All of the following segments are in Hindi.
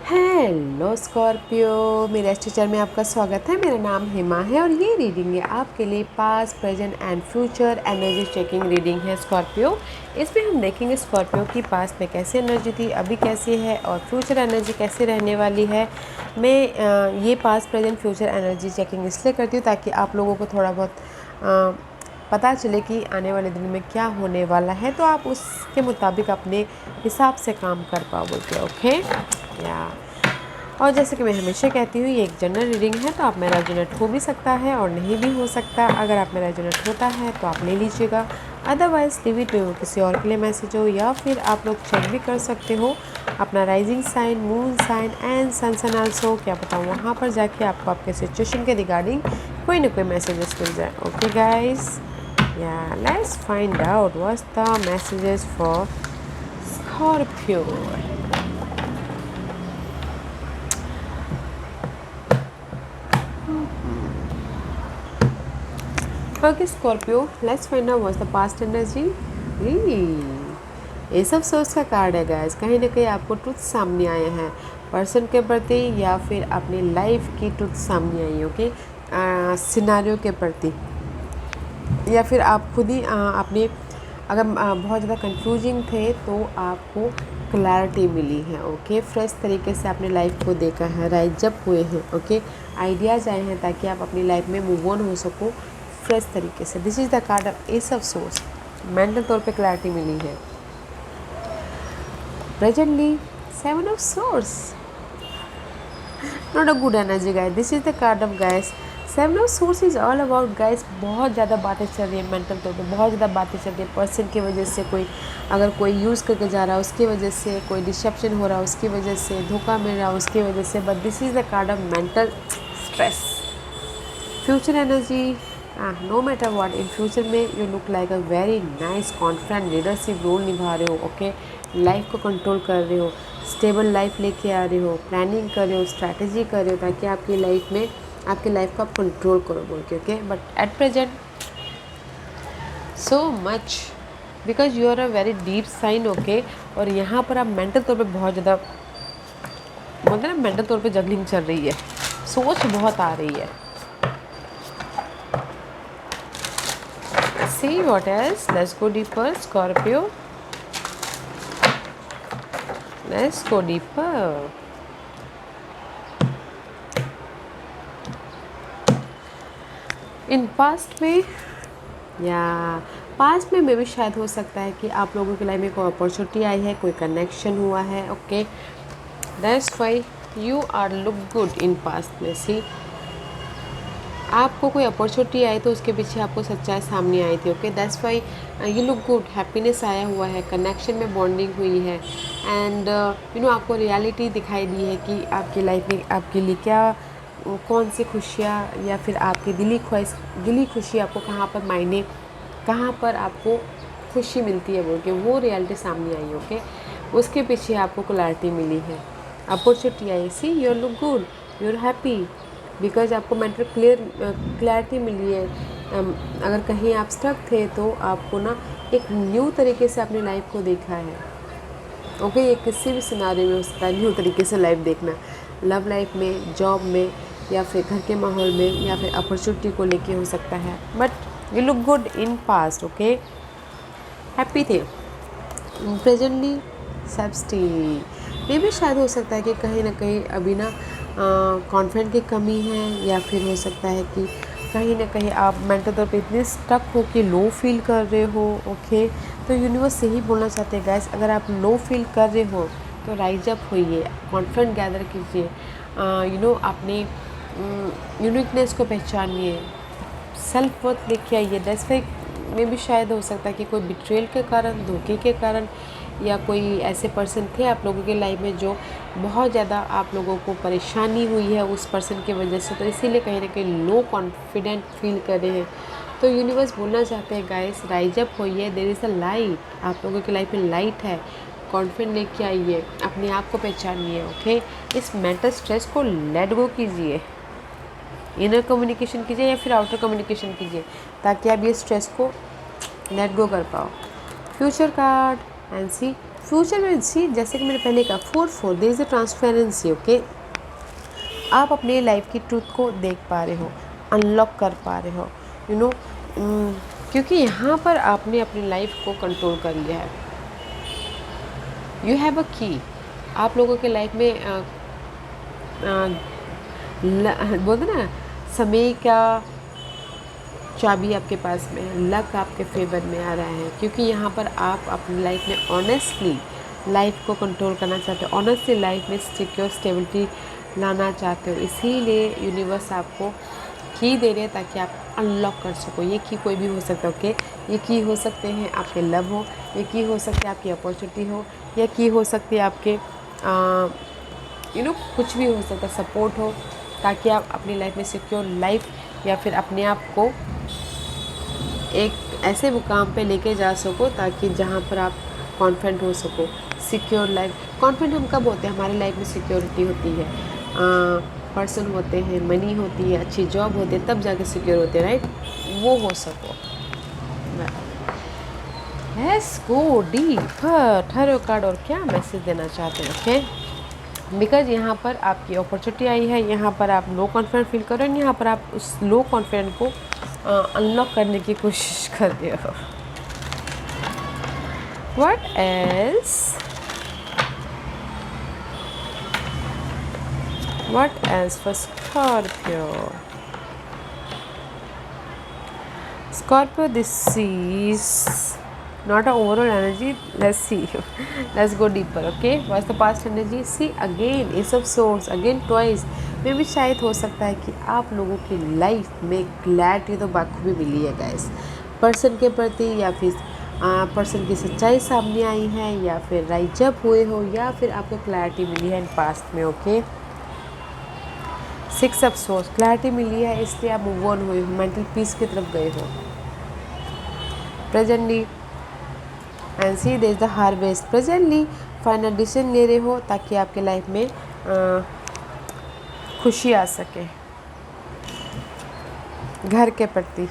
हेलो स्कॉर्पियो, मेरे टीचर में आपका स्वागत है। मेरा नाम हिमा है और ये रीडिंग है आपके लिए past present and future energy checking reading है स्कॉर्पियो। इसमें हम देखेंगे स्कॉर्पियो की पास्ट में कैसी एनर्जी थी, अभी कैसी है और फ्यूचर एनर्जी कैसे रहने वाली है। मैं ये past present future energy checking इसलिए करती हूँ ताकि आप लोगों को थोड़ा बहुत पता चले कि आने वाले दिन में क्या होने वाला है, तो आप उसके मुताबिक अपने हिसाब से काम कर पाओगे। ओके या और जैसे कि मैं हमेशा कहती हूँ, ये एक जनरल रीडिंग है, तो आप में रेजोनेट हो भी सकता है और नहीं भी हो सकता। अगर आप में रेजोनेट होता है तो आप ले लीजिएगा, अदरवाइज लीव इट टू किसी और के लिए मैसेज हो, या फिर आप लोग चेक भी कर सकते हो अपना rising sign, moon sign and sun sign also. क्या पता वहाँ पर जाके आपको आपके सिचुएशन के रिगार्डिंग कोई ना कोई मैसेजेस मिल जाए। ओके गाइज, या let's find out what's the messages for Scorpio. Okay, Scorpio, let's find out what's the past energy. ये सब सोच का कार्ड है गाइस। कहीं ना कहीं आपको ट्रुथ सामने आए हैं पर्सन के प्रति, या फिर अपनी लाइफ की ट्रुथ सामने आई। ओके, सिनारियो के प्रति, या फिर आप खुद ही अपने अगर बहुत ज़्यादा कंफ्यूजिंग थे तो आपको क्लैरिटी मिली है। ओके, फ्रेश तरीके से अपने लाइफ को देखा है, राइज अप हुए हैं। ओके, आइडियाज़ आए हैं ताकि आप अपनी लाइफ में मूव ऑन हो सको फ्रेश तरीके से। This is the card of S of source. Mental तौर पे क्लैरिटी मिली है। Presently seven of source, not a good energy guys. This is the card of guys seven of source is all about guys. बहुत ज़्यादा बातें चल रही है मेंटल तौर पे, बहुत ज़्यादा बातें चल रही है पर्सन की वजह से। कोई अगर कोई यूज़ करके जा रहा है उसकी वजह से, कोई डिसेप्शन हो रहा है उसकी वजह से, धोखा मिल रहा है उसकी वजह से। But this is the card of mental stress. Future energy, no matter what, in future में you look like a very nice confident leadership role निभा रहे हो। ओके, लाइफ को कंट्रोल कर रहे हो, स्टेबल लाइफ लेके आ रहे हो, प्लानिंग कर रहे हो, स्ट्रैटेजी कर रहे हो ताकि आपकी लाइफ में आपकी लाइफ को आप कंट्रोल करो बोल के। Okay, but at present so much because you are a very deep sign. Okay, और यहाँ पर आप मेंटल तौर पे बहुत ज़्यादा बोलते हैं ना, मेंटल तौर पे जगलिंग चल रही है, सोच बहुत आ रही है। See what else? Let's go deeper, Scorpio. Let's go deeper. In past में या पास्ट में भी शायद हो सकता है कि आप लोगों की लाइफ में कोई अपॉर्चुनिटी आई है, कोई कनेक्शन हुआ है। Okay, that's why you are look good in past में। सी, आपको कोई अपॉर्चुनिटी आई तो उसके पीछे आपको सच्चाई सामने आई थी। Okay, that's why you look good, happiness आया हुआ है, कनेक्शन में बॉन्डिंग हुई है, एंड यू नो आपको रियलिटी दिखाई दी है कि आपकी लाइफ में आपके लिए क्या कौन सी खुशियाँ या फिर आपकी दिली खुशी आपको कहाँ पर मायने, कहाँ पर आपको खुशी मिलती है बोल के वो रियलिटी सामने आई। ओके, उसके पीछे आपको क्लैरिटी मिली है, अपॉर्चुनिटी आई। See, you look good, you are happy because आपको मेंटल क्लैरिटी मिली है। अगर कहीं आप स्टक थे तो आपको ना एक न्यू तरीके से अपनी लाइफ को देखा है। ओके, ये किसी भी सिनारी में हो सकता है न्यू तरीके से लाइफ देखना, लव लाइफ में, जॉब में, या फिर घर के माहौल में, या फिर अपॉर्चुनिटी को लेके हो सकता है। But you look good in past. Okay, happy थे। प्रेजेंटली सेफ्टी में भी शायद हो सकता है कि कहीं ना कहीं अभी ना कॉन्फिडेंट की कमी है, या फिर हो सकता है कि कहीं ना कहीं आप मेंटल तौर पे इतने स्टक हो कि लो फील कर रहे हो। ओके, तो यूनिवर्स यही बोलना चाहते हैं गाइस, अगर आप लो फील कर रहे हो तो राइज अप होइए, कॉन्फिडेंट गैदर कीजिए, यू नो अपने यूनिकनेस को पहचानिए, सेल्फ वर्थ लेके आइए। दैट्स वाई में भी शायद हो सकता है कि कोई बिट्रेल के कारण, धोखे के कारण, या कोई ऐसे पर्सन थे आप लोगों की लाइफ में जो बहुत ज़्यादा आप लोगों को परेशानी हुई है उस पर्सन की वजह से, तो इसीलिए कहीं ना कहीं लो कॉन्फिडेंट फील कर रहे हैं। तो यूनिवर्स बोलना चाहते हैं गाइस, राइज अप होइए, देयर इज़ अ लाइट, आप लोगों की लाइफ में लाइट है, कॉन्फिडेंट लेके आइए, अपने आप को पहचानिए। ओके, इस मेंटल स्ट्रेस को लेट गो कीजिए, इनर कम्युनिकेशन कीजिए या फिर आउटर कम्युनिकेशन कीजिए ताकि आप ये स्ट्रेस को लेट गो कर पाओ। Future card and see future में सी, जैसे कि मैंने पहले कहा 4 there is a transparency. Okay, आप अपने लाइफ की ट्रूथ को देख पा रहे हो, अनलॉक कर पा रहे हो, यू नो, क्योंकि यहाँ पर आपने अपनी लाइफ को कंट्रोल कर लिया है। यू हैव अ की। आप लोगों के लाइफ में बोलते ना, समय का चाबी आपके पास में है, लक आपके फेवर में आ रहा है, क्योंकि यहाँ पर आप अपनी लाइफ में ऑनेस्टली लाइफ को कंट्रोल करना चाहते हो, ऑनेस्टली लाइफ में सिक्योर स्टेबिलिटी लाना चाहते हो। इसीलिए यूनिवर्स आपको की दे रहे हैं ताकि आप अनलॉक कर सको। ये की कोई भी हो सकता है। ओके, ये की हो सकते हैं आपके लव हो, ये की हो सकती है आपकी अपॉर्चुनिटी हो, या की हो सकती है आपके कुछ भी हो सकता है, सपोर्ट हो, ताकि आप अपनी लाइफ में सिक्योर लाइफ या फिर अपने आप को एक ऐसे मुकाम पे लेके जा सको ताकि जहाँ पर आप कॉन्फिडेंट हो सको। सिक्योर लाइफ, कॉन्फिडेंट हम कब होते हैं? हमारी लाइफ में सिक्योरिटी होती है, पर्सन होते हैं, मनी होती है, अच्छी जॉब होती है, तब जाके सिक्योर होते हैं, राइट? वो हो सको। Let's go deeper. ठहरो कार्ड और क्या मैसेज देना चाहते हैं? ओके, बिकॉज यहाँ पर आपकी अपॉर्चुनिटी आई है, यहाँ पर आप लो कॉन्फिडेंट फील कर रहे हो, यहाँ पर आप उस लो कॉन्फिडेंट को अनलॉक करने की कोशिश कर रहे हो। What else? What else for Scorpio? Scorpio, this is not an overall energy. Let's see. Let's go deeper. Okay, what's the past energy? See again, Ace of Swords, again twice. में भी शायद हो सकता है कि आप लोगों की लाइफ में क्लैरिटी तो बाखूबी मिली है गाइस, पर्सन के प्रति, या फिर पर्सन की सच्चाई सामने आई है, या फिर राइज अप हुए हो, या फिर आपको क्लैरिटी मिली है इन पास्ट में। ओके, 6 ऑफ सोर्स, क्लैरिटी मिली है, इसलिए आप मूव ऑन हुए हो, मेंटल पीस की तरफ गए हो presently. And see there is the harvest, presently final decision ले रहे हो ताकि आपके लाइफ में खुशी आ सके घर के प्रति।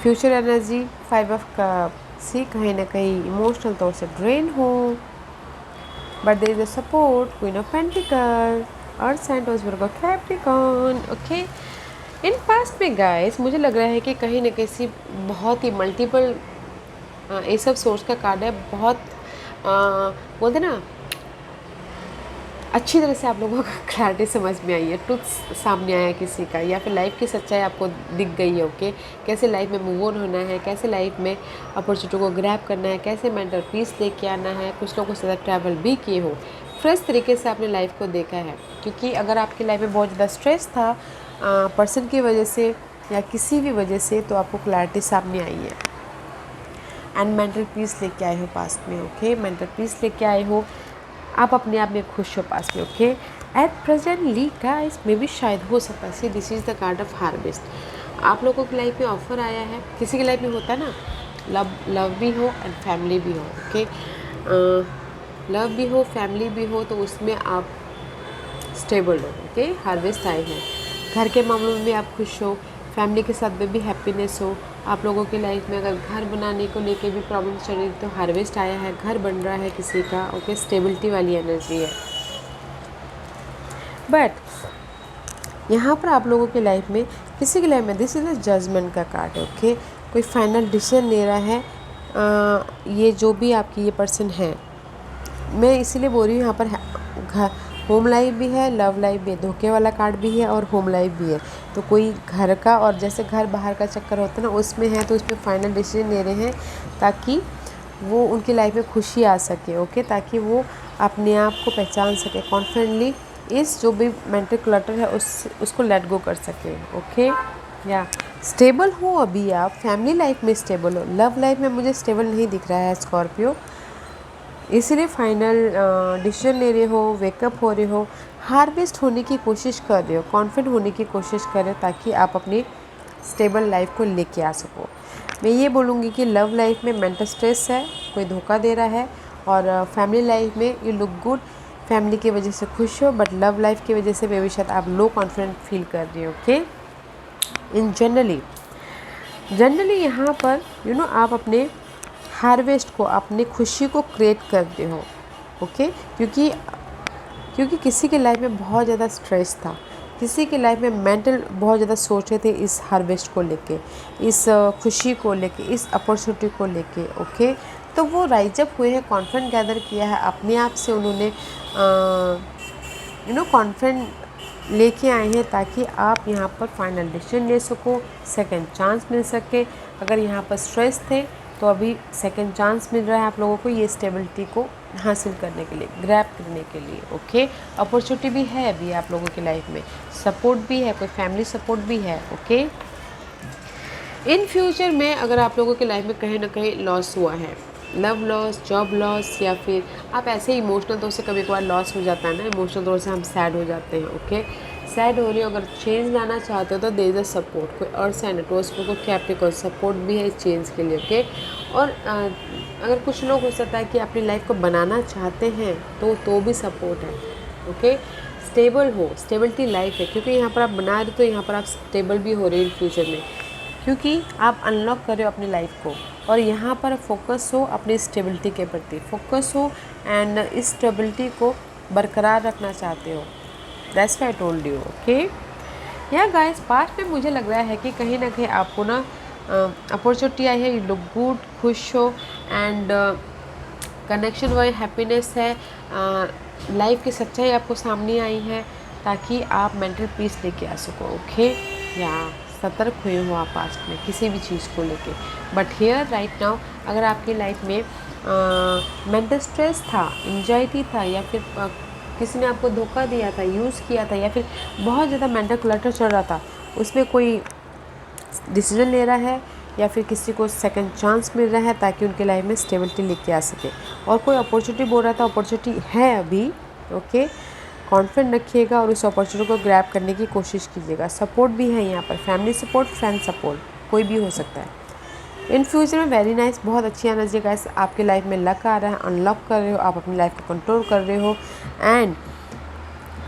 Future energy 5 of cup, see कहीं ना कहीं इमोशनल तौर से ड्रेन हो, but there is a support, queen of pentacle, earth sign, Taurus, Virgo, Capricorn. Okay, in past में गाइस मुझे लग रहा है कि कहीं ना कहीं बहुत ही मल्टीपल ये सब सोर्स का कार्ड है, बहुत बोलते ना अच्छी तरह से आप लोगों को क्लैरिटी समझ में आई है, ट्रुथ सामने आया किसी का, या फिर लाइफ की सच्चाई आपको दिख गई है। ओके, कैसे लाइफ में मूव ऑन होना है, कैसे लाइफ में अपॉर्चुनिटी को ग्रैब करना है, कैसे मेंटल पीस लेके आना है। कुछ लोगों से ज़्यादा ट्रैवल भी किए हो, फ्रेश तरीके से आपने लाइफ को देखा है, क्योंकि अगर आपकी लाइफ में बहुत ज़्यादा स्ट्रेस था पर्सन की वजह से या किसी भी वजह से, तो आपको क्लैरिटी सामने आई है एंड मेंटल पीस लेके आए हो पास्ट में। ओके, मेंटल पीस लेके आए हो, आप अपने आप में खुश हो पास में। ओके, एट प्रेजेंटली गाइस में भी शायद हो सकता है, see this is the card of harvest. आप लोगों की लाइफ में ऑफर आया है, किसी की लाइफ में होता है ना, लव भी हो एंड फैमिली भी हो। ओके, लव भी हो, फैमिली भी हो, तो उसमें आप स्टेबल हो। ओके, हार्वेस्ट आए हैं, घर के मामलों में भी आप खुश हो, फैमिली के साथ में भी हैप्पीनेस हो। आप लोगों की लाइफ में अगर घर बनाने को लेके भी प्रॉब्लम चल रही तो हार्वेस्ट आया है, घर बन रहा है किसी का। ओके, स्टेबिलिटी वाली एनर्जी है। बट यहाँ पर आप लोगों की लाइफ में, किसी की लाइफ में दिस इज अ जजमेंट का कार्ड है। ओके, कोई फाइनल डिसीजन ले रहा है, ये जो भी आपकी ये पर्सन है, मैं इसीलिए बोल रही हूँ यहाँ पर होम लाइफ भी है, लव लाइफ भी है, धोखे वाला कार्ड भी है और होम लाइफ भी है। तो कोई घर का, और जैसे घर बाहर का चक्कर होता है ना, उसमें है, तो उसमें फाइनल डिसीजन ले रहे हैं ताकि वो उनकी लाइफ में खुशी आ सके। ओके, ताकि वो अपने आप को पहचान सके कॉन्फिडेंटली, इस जो भी मेंटल क्लटर है उसको लेट गो कर सके। ओके, या स्टेबल हो अभी आप, फैमिली लाइफ में स्टेबल हो, लव लाइफ में मुझे स्टेबल नहीं दिख रहा है स्कॉर्पियो, इसीलिए फाइनल डिसीजन ले रहे हो, वेकअप हो रहे हो, हार्वेस्ट होने की कोशिश कर रहे हो, कॉन्फिडेंट होने की कोशिश कर रहे हो, ताकि आप अपनी स्टेबल लाइफ को लेके आ सको। मैं ये बोलूँगी कि लव लाइफ में मेंटल स्ट्रेस है, कोई धोखा दे रहा है, और फैमिली लाइफ में यू लुक गुड, फैमिली की वजह से खुश हो, बट लव लाइफ की वजह से मे बी शायद आप लो कॉन्फिडेंट फील कर रहे हो। ओके, इन जनरली यहाँ पर आप अपने हार्वेस्ट को, अपनी खुशी को क्रिएट करते हो। ओके, क्योंकि किसी के लाइफ में बहुत ज़्यादा स्ट्रेस था, किसी के लाइफ में मेंटल बहुत ज़्यादा सोच रहे थे इस हार्वेस्ट को लेके, इस खुशी को लेके, इस अपॉर्चुनिटी को लेके। ओके, तो वो राइज अप हुए हैं, कॉन्फिडेंट गैदर किया है अपने आप से, उन्होंने कॉन्फिडेंट लेके आए हैं ताकि आप यहाँ पर फाइनल डिसीजन ले सको, सेकंड चांस मिल सके। अगर यहाँ पर स्ट्रेस थे तो अभी सेकंड चांस मिल रहा है आप लोगों को ये स्टेबिलिटी को हासिल करने के लिए, ग्रैब करने के लिए। ओके, अपॉर्चुनिटी भी है अभी आप लोगों की लाइफ में, सपोर्ट भी है, कोई फैमिली सपोर्ट भी है। ओके, इन फ्यूचर में अगर आप लोगों की लाइफ में कहीं ना कहीं लॉस हुआ है, लव लॉस, जॉब लॉस, या फिर आप ऐसे इमोशनल तौर से कभी कभार लॉस हो जाता है ना, इमोशनल तौर से हम सैड हो जाते हैं। ओके, सैड हो रही हो, अगर चेंज लाना चाहते हो तो दे इज़ अ सपोर्ट, कोई अर्थ एंड एटमॉस्फेयर को कैप्रिकॉर्न सपोर्ट भी है इस चेंज के लिए। ओके, और अगर कुछ लोग हो सकता है कि अपनी लाइफ को बनाना चाहते हैं तो भी सपोर्ट है। ओके, स्टेबल हो, स्टेबिलिटी लाइफ है, क्योंकि यहाँ पर आप बना रहे हो तो यहाँ पर आप स्टेबल भी हो रहे हो फ्यूचर में, क्योंकि आप अनलॉक कर रहे हो अपनी लाइफ को, और यहाँ पर फोकस हो अपनी स्टेबिलिटी के प्रति, फोकस हो एंड इस स्टेबिलिटी को बरकरार रखना चाहते हो। That's why I told you. Okay, या गाइस, पास्ट में मुझे लग रहा है कि कहीं ना कहीं आपको ना अपॉर्चुनिटी आई है, यू लुक गुड, खुश हो एंड कनेक्शन वाई हैप्पीनेस है, लाइफ की सच्चाई आपको सामने आई है ताकि आप मेंटल पीस लेके आ सको। ओके, या सतर्क हुए हो आप पास्ट में किसी भी चीज़ को लेके, बट हियर राइट नाउ अगर आपकी लाइफ में मेंटल स्ट्रेस था, एंजाइटी था, या फिर किसी ने आपको धोखा दिया था, यूज़ किया था, या फिर बहुत ज़्यादा मेंटल क्लटर चल रहा था, उसमें कोई डिसीजन ले रहा है या फिर किसी को सेकंड चांस मिल रहा है ताकि उनके लाइफ में स्टेबिलिटी लेके आ सके, और कोई अपॉर्चुनिटी बोल रहा था, अपॉर्चुनिटी है अभी। ओके, कॉन्फिडेंट रखिएगा और उस अपॉर्चुनिटी को ग्रैब करने की कोशिश कीजिएगा। सपोर्ट भी है यहाँ पर, फैमिली सपोर्ट, फ्रेंड सपोर्ट, कोई भी हो सकता है। इन फ्यूचर में वेरी नाइस, बहुत अच्छी एनर्जी गाइस आपके लाइफ में लक आ रहा है, अनलॉक कर रहे हो, आप अपनी लाइफ को कंट्रोल कर रहे हो, एंड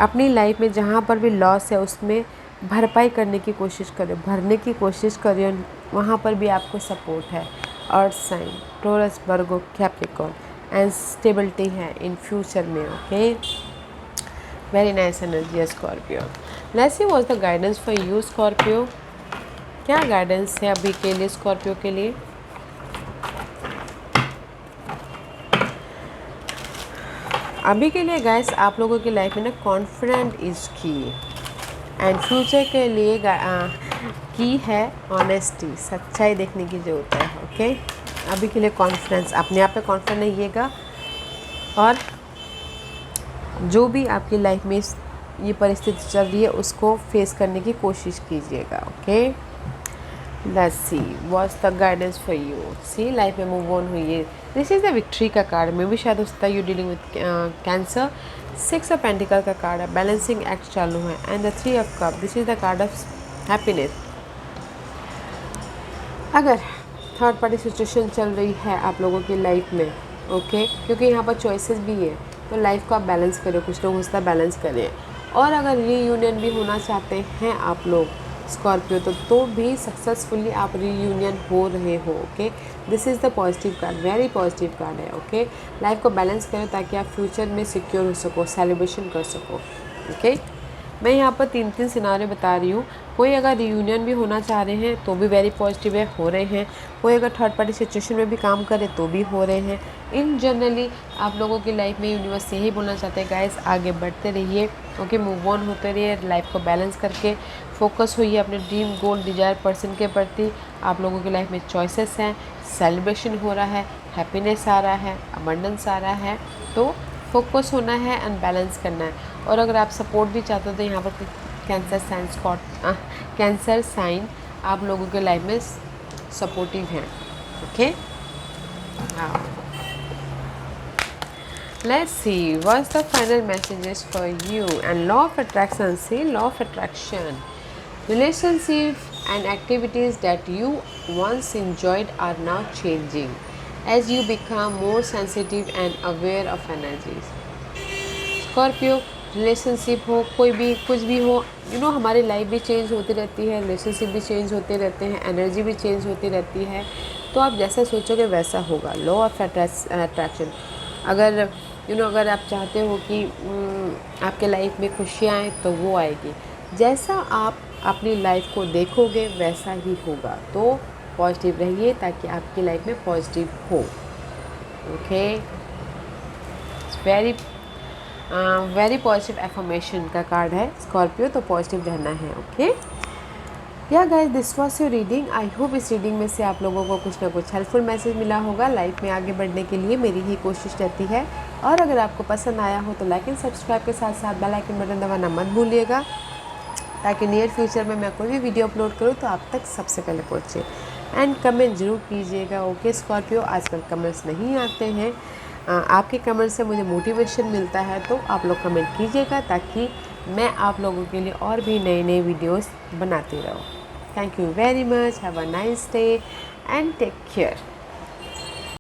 अपनी लाइफ में जहाँ पर भी लॉस है उसमें भरपाई करने की कोशिश करें, भरने की कोशिश करें, वहाँ पर भी आपको सपोर्ट है। Earth sign, Taurus, Virgo, Capricorn and stability है इन फ्यूचर में। ओके, वेरी नाइस एनर्जी है Scorpio. Let's see what's the guidance for you Scorpio, क्या गाइडेंस है अभी के लिए स्कॉर्पियो के लिए। अभी के लिए गाइस आप लोगों की लाइफ में ना कॉन्फिडेंट इज की, एंड फ्यूचर के लिए की है ऑनेस्टी, सच्चाई देखने की ज़रूरत है। ओके, अभी के लिए कॉन्फिडेंस, अपने आप पे कॉन्फिडेंट रहिएगा, और जो भी आपकी लाइफ में ये परिस्थिति चल रही है उसको फेस करने की कोशिश कीजिएगा। Okay, let's see what's the guidance for you. See life में मूव ऑन हुई है, दिस इज़ द विक्ट्री का कार्ड, में भी शायद हो सकता है you dealing with cancer. 6 of pentacle का कार्ड है, बैलेंसिंग एक्ट चालू है, and the 3 of cup, this is the card of happiness. अगर थर्ड पार्टी सिचुएशन चल रही है आप लोगों की लाइफ में, ओके, क्योंकि यहाँ पर चॉइसेस भी है, तो लाइफ को आप बैलेंस करें, कुछ लोग उसका बैलेंस करें, और अगर रीयूनियन भी होना चाहते हैं आप लोग स्कॉर्पियो तो भी सक्सेसफुली आप रीयूनियन हो रहे हो। Okay, this is the positive card, very positive card है। ओके, लाइफ को बैलेंस करें ताकि आप फ्यूचर में सिक्योर हो सको, सेलिब्रेशन कर सको। ओके, मैं यहाँ पर 3 सिनारियो बता रही हूँ। कोई अगर रियूनियन भी होना चाह रहे हैं तो भी वेरी पॉजिटिव है, हो रहे हैं। कोई अगर थर्ड पार्टी सिचुएशन में भी काम करे तो भी हो रहे हैं। इन जनरली आप लोगों की लाइफ में यूनिवर्स यही बोलना चाहते हैं गाइस, आगे बढ़ते रहिए। ओके, मूव ऑन होते रहिए, लाइफ को बैलेंस करके फोकस होइए अपने ड्रीम गोल डिजायर पर्सन के प्रति। आप लोगों की लाइफ में चॉइसेस हैं, सेलिब्रेशन हो रहा है, हैप्पीनेस आ रहा है, अबंडेंस आ रहा है, तो फोकस होना है एंड बैलेंस करना है। और अगर आप सपोर्ट भी चाहते हो तो यहाँ पर कैंसर साइन आप लोगों के लाइफ में सपोर्टिव हैं। Okay, let's see what's the final messages for you and law of attraction. See law of attraction, relationship and activities that you once enjoyed are now changing as you become more sensitive and aware of energies. Scorpio, relationship हो, कोई भी कुछ भी हो, हमारी लाइफ भी चेंज होती रहती है, रिलेशनशिप भी चेंज होते रहते हैं, एनर्जी भी चेंज होती रहती है। तो आप जैसा सोचोगे वैसा होगा। Law of attraction. अगर अगर आप चाहते हो कि आपके लाइफ में खुशियाँ आए तो वो आएगी। जैसा आप अपनी लाइफ को देखोगे वैसा ही होगा। तो पॉजिटिव रहिए ताकि आपकी लाइफ में पॉजिटिव हो। Okay, very very positive affirmation का कार्ड है स्कॉर्पियो, तो पॉजिटिव रहना है। ओके या guys, this was your reading. I hope इस रीडिंग में से आप लोगों को कुछ ना कुछ हेल्पफुल मैसेज मिला होगा। लाइफ में आगे बढ़ने के लिए मेरी ही कोशिश रहती है। और अगर आपको पसंद आया हो तो लाइक एंड सब्सक्राइब के साथ साथ बेल आइकन बटन दबाना मत भूलिएगा, ताकि नियर फ्यूचर में मैं कोई भी वीडियो अपलोड करूँ तो आप तक सबसे पहले पहुँचे। एंड कमेंट ज़रूर कीजिएगा। ओके स्कॉर्पियो, आजकल कमेंट्स नहीं आते हैं, आपके कमेंट से मुझे मोटिवेशन मिलता है, तो आप लोग कमेंट कीजिएगा ताकि मैं आप लोगों के लिए और भी नए नए वीडियोस बनाती रहूँ। Thank you very much, have a nice day and take care.